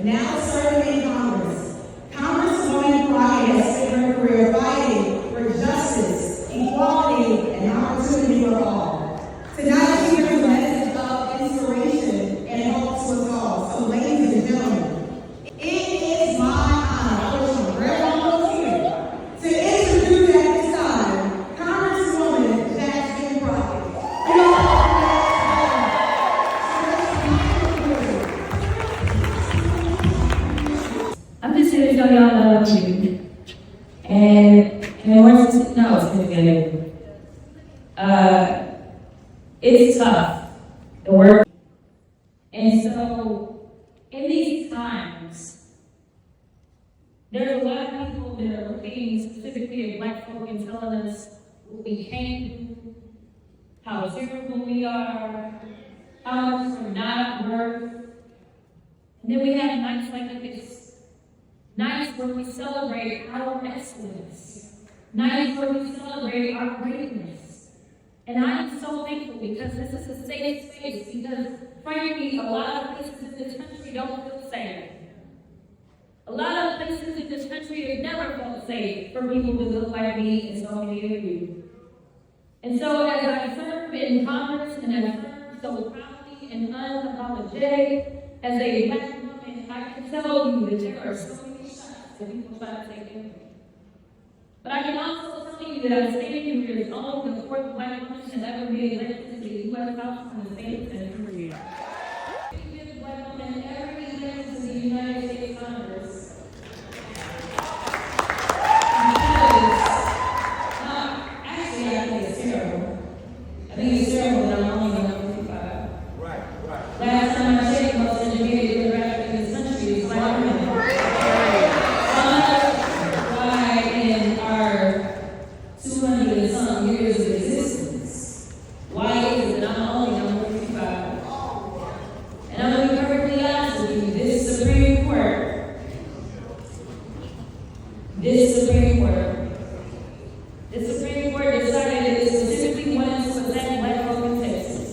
now serving in Congress. Congresswoman Crockett has spent her career fighting for justice, equality, and opportunity for all. Tonight, she brings a message of inspiration and hope to us all. So, ladies and gentlemen, it is my honor, I wish my grandma was here, to introduce at this time Congresswoman Jasmine Crockett. I'm just here to tell y'all I love you. And once it's gonna be it's tough, the work. And so in these times, there's a lot of people that are looking specifically at Black folk and telling us what we can't do, how terrible we are, how much we're not worth. And then we have nights like this. Nights where we celebrate our excellence. Nights where we celebrate our greatness. And I am so thankful because this is a safe space, because frankly, a lot of places in this country don't feel safe. A lot of places in this country have never felt safe for people who look like me and so many of you. And so as I serve in Congress and I serve so proudly and unapologetic as a Black woman, I can tell you that there are so many shots that people try to take in. But I can also tell you that I'm standing here as only the fourth Black woman to ever be elected to the U.S. House in the state of Tennessee. We give Black women every event to the United States Congress. Actually, I think it's terrible. I think it's terrible that I'm only number 55. Right. Last time I checked, most educated demographic in this country is Black women. Why in our 200 and some years of existence, why is it I'm only number 55? And I'm going to be perfectly honest with you, this Supreme Court decided it specifically wanted to attack Black folk in Texas.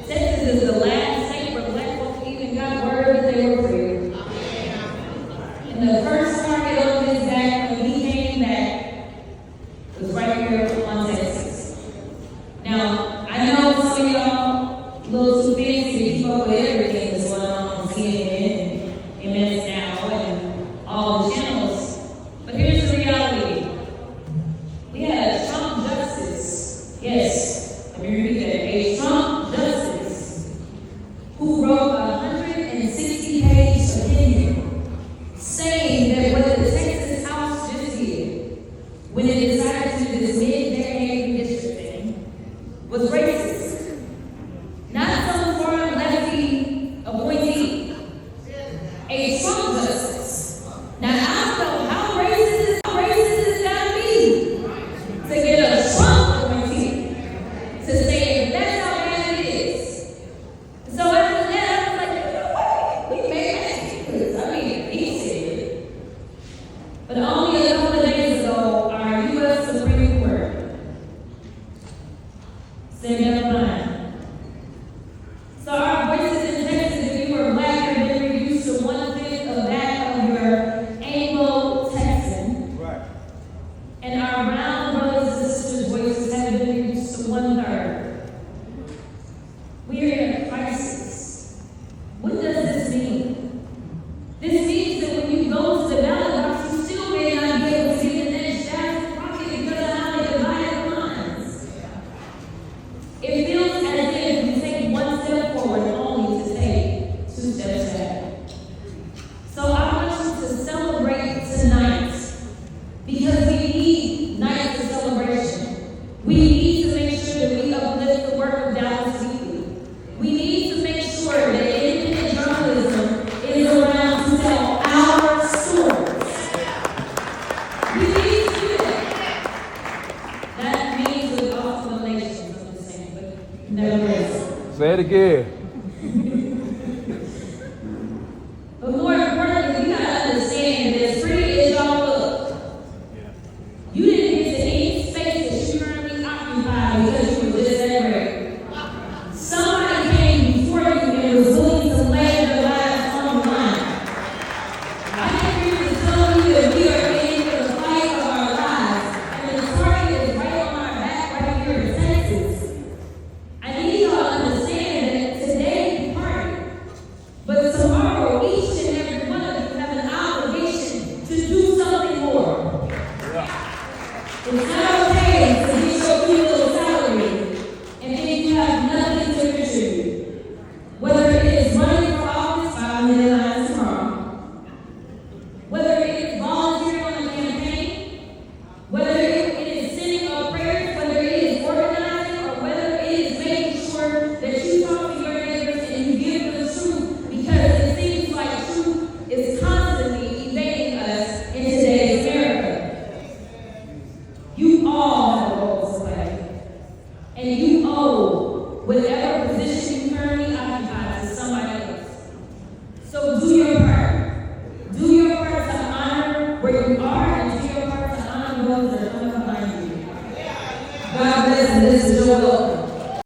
Texas is the last state where Black folk even got word that they were free. And the first target on his back when he came back was right here on Texas. Now, I know some of y'all a little too fancy to keep up with everything that's going on CNN and MS Now and all the channels. But here's the reality. We had a Trump justice, yes, let me repeat that, a Trump justice who wrote a 160-page opinion saying that what the Texas House just did when it decided to do this mid-decade redistricting was racist. Not some foreign lefty appointee, a Trump justice. Now, I don't know how racist it's gotta be to get a Trump appointee to say that's how bad it is. So after that, I was like, wait, we made that. I mean, he said it. But only a couple of days ago, our U.S. Supreme Court said never mind. So our voices in Texas, if you were Black, have been reduced to 1/5 of that of your Anglo-Texan. Right. And our brown brothers and sisters' voices have been reduced to 1/3. We are in a crisis. What does this mean? This means that when you go to the ballot box, you still may not be able to get the next Jasmine Crockett because of how they divide the lines. It feels as if we take one step forward only to take 2 steps back. So I want you to celebrate tonight because we need nights of celebration. We need to make sure that we uplift the work of Dallas Weekly. We need to make sure that independent journalism is around to tell our stories. We need to do that. That means with all donations, I'm just saying, but nevertheless. Say it again. But more importantly, we gotta understand that as pretty as y'all look, you didn't get to any space that you currently occupy because you were just that great. Somebody came before you and was willing to lay their lives on the line. So do your